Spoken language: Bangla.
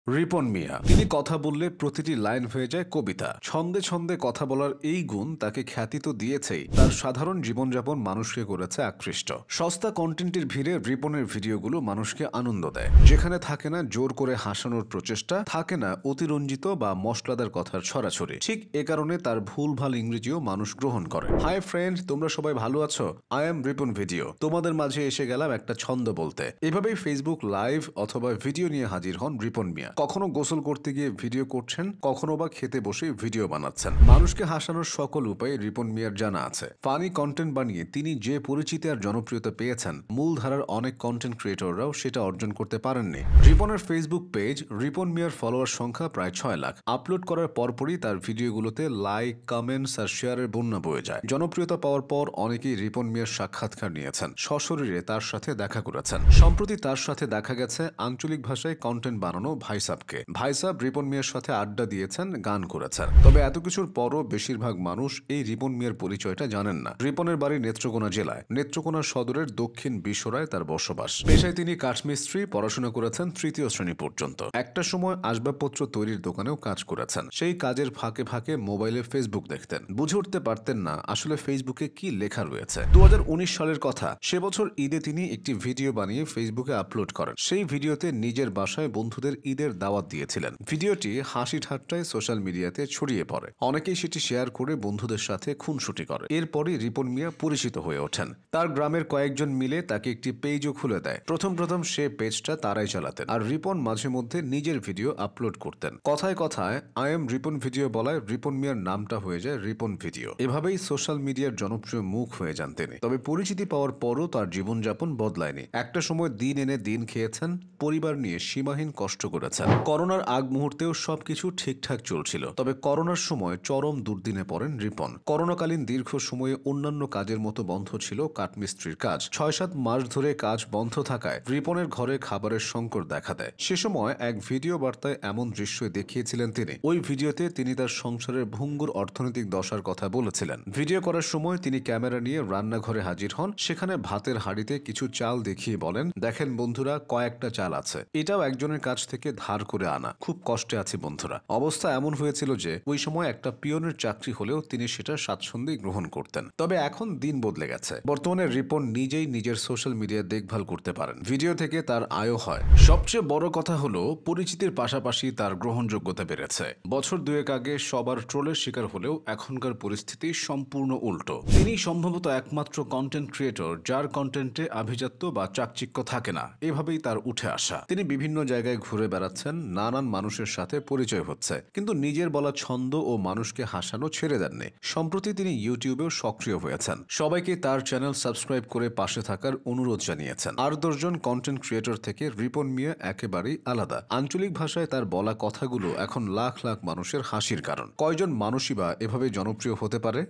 রিপন মিয়া তিনি কথা বললে প্রতিটি লাইন হয়ে যায় কবিতা। ছন্দে ছন্দে কথা বলার এই গুণ তাকে খ্যাতি তো দিয়েছেই, তার সাধারণ জীবনযাপন মানুষকে করেছে আকৃষ্ট। সস্তা কন্টেন্টের ভিড়ে রিপনের ভিডিওগুলো মানুষকে আনন্দ দেয়, যেখানে থাকে না জোর করে হাসানোর প্রচেষ্টা, থাকে না অতিরঞ্জিত বা মশলাদার কথার ছড়াছড়ি। ঠিক এ কারণে তার ভুলভাল ইংরেজিও মানুষ গ্রহণ করে। হাই ফ্রেন্ড, তোমরা সবাই ভালো আছো? আই এম রিপন ভিডিও, তোমাদের মাঝে এসে গেলাম একটা ছন্দ বলতে। এভাবেই ফেসবুক লাইভ অথবা ভিডিও নিয়ে হাজির হন রিপন মিয়া। কখনো গোসল করতে গিয়ে ভিডিও করছেন, কখনো বা খেতে বসে ভিডিও বানাচ্ছেন। মানুষকে হাসানোর সকল উপায় রিপন মিয়ার জানা আছে। ফানি কন্টেন্ট বানিয়ে তিনি যে পরিচিতি আর জনপ্রিয়তা পেয়েছেন, মূলধারার অনেক কন্টেন্ট ক্রিয়েটররাও সেটা অর্জন করতে পারেননি। রিপনের ফেসবুক পেজ রিপন মিয়ার ফলোয়ার সংখ্যা প্রায় 6 লাখ। আপলোড করার পরপরই তার ভিডিওগুলোতে লাইক, কমেন্টস আর শেয়ারের বন্যা বয়ে যায়। জনপ্রিয়তা পাওয়ার পর অনেকেই রিপন মিয়ার সাক্ষাৎকার নিয়েছেন, সশরীরে তার সাথে দেখা করেছেন। সম্প্রতি তার সাথে দেখা গেছে আঞ্চলিক ভাষায় কন্টেন্ট বানানো ভাইসাবকে। ভাইসাব রিপন মিয়ার সাথে আড্ডা দিয়েছেন, গান করেছেন। তবে এত কিছুর পরও বেশিরভাগ মানুষ এই রিপন মিয়ার পরিচয়টা জানেন না। রিপনের বাড়ি নেত্রকোনা জেলায়, নেত্রকোনা সদরের দক্ষিণ বিশরায় তার বসবাস। পেশায় তিনি কাঠমিস্ত্রি, পড়াশোনা করেছেন 3য় শ্রেণী পর্যন্ত। একটা সময় আসবাবপত্র তৈরির দোকানেও কাজ করেছেন। সেই কাজের ফাঁকে ফাঁকে মোবাইলে ফেসবুক দেখতেন। বুঝে উঠতে পারতেন না আসলে ফেসবুকে কি লেখা রয়েছে। 2019 সালের কথা, সে বছর ঈদে তিনি একটি ভিডিও বানিয়ে ফেসবুকে আপলোড করেন। সেই ভিডিওতে নিজের বাসায় বন্ধুদের ঈদের দাওয়াত দিয়েছিলেন। ভিডিওটি হাসি ঠাট্টায় সোশ্যাল মিডিয়াতে ছড়িয়ে পড়ে। অনেকেই সেটি শেয়ার করে বন্ধুদের সাথে খুনসুটি করে। এরপরই রিপন মিয়া পরিচিত হয়ে ওঠেন। তার গ্রামের কয়েকজন মিলে তাকে একটি পেজও খুলে দেয়। প্রথম সে পেজটা তারাই চালাতেন, আর রিপন মাঝে মধ্যে নিজের ভিডিও আপলোড করতেন। কথায় কথায় আই এম রিপন ভিডিও বলায় রিপন মিয়ার নামটা হয়ে যায় রিপন ভিডিও। এভাবেই সোশ্যাল মিডিয়ার জনপ্রিয় মুখ হয়ে যান তিনি। তবে পরিচিতি পাওয়ার পরও তার জীবনযাপন বদলায়নি। একটা সময় দিন এনে দিন খেয়েছেন, পরিবার নিয়ে সীমাহীন কষ্ট করেছেন। করোনার আগ মুহূর্তেও সবকিছু ঠিকঠাক চলছিল। তবে করোনার সময় চরম দুর্দিনে পড়েন রিপন। করোনাকালীন দীর্ঘ সময়ে অন্যান্য কাজের মতো বন্ধ ছিল কাঠমিস্ত্রির কাজ। 6-7 মাস ধরে কাজ বন্ধ থাকায় রিপনের ঘরে খাবারের সংকট দেখা দেয়। সে সময় এক ভিডিও বার্তায় এমন দৃশ্য দেখিয়েছিলেন তিনি। ওই ভিডিওতে তিনি তার সংসারের ভঙ্গুর অর্থনৈতিক দশার কথা বলেছিলেন। ভিডিও করার সময় তিনি ক্যামেরা নিয়ে রান্নাঘরে হাজির হন। সেখানে ভাতের হাঁড়িতে কিছু চাল দেখিয়ে বলেন, দেখেন বন্ধুরা, কয়েকটা চাল আছে, এটাও একজনের কাছ থেকে ধার করে আনা। খুব কষ্টে আছি বন্ধুরা। অবস্থা এমন হয়েছিল যে ওই সময় একটা পিয়নের চাকরি হলেও তিনি সেটা স্বাচ্ছন্দ্যে গ্রহণ করতেন। তবে এখন দিন বদলে গেছে। বর্তমানে রিপন নিজেই নিজের সোশ্যাল মিডিয়া দেখভাল করতে পারেন। ভিডিও থেকে তার আয়ও হয়। সবচেয়ে বড় কথা হলো পরিচিতির পাশাপাশি তার গ্রহণযোগ্যতা বেড়েছে। বছর দুয়েক আগে সবার ট্রোলের শিকার হলেও এখনকার পরিস্থিতি সম্পূর্ণ উল্টো। তিনি সম্ভবত একমাত্র কন্টেন্ট ক্রিয়েটর যার কন্টেন্টে আভিজাত্য বা চাকচিক্য থাকে না। এভাবেই তার উঠে আসা। তিনি বিভিন্ন জায়গায় ঘুরে বেড়াচ্ছেন, নানান মানুষের সাথে পরিচয় হচ্ছে, কিন্তু নিজের বলা ছন্দ ও মানুষকে হাসানো ছেড়ে দেননি। সম্প্রতি তিনি ইউটিউবেও সক্রিয় হয়েছেন। সবাইকে তার চ্যানেল সাবস্ক্রাইব করে পাশে থাকার অনুরোধ জানিয়েছেন। আর 10 জন কন্টেন্ট ক্রিয়েটর থেকে রিপন মিয়া একেবারেই আলাদা। আঞ্চলিক ভাষায় তার বলা কথাগুলো এখন লাখ লাখ মানুষের হাসির কারণ। কয়জন মানুষই বা এভাবে জনপ্রিয় হতে পারে?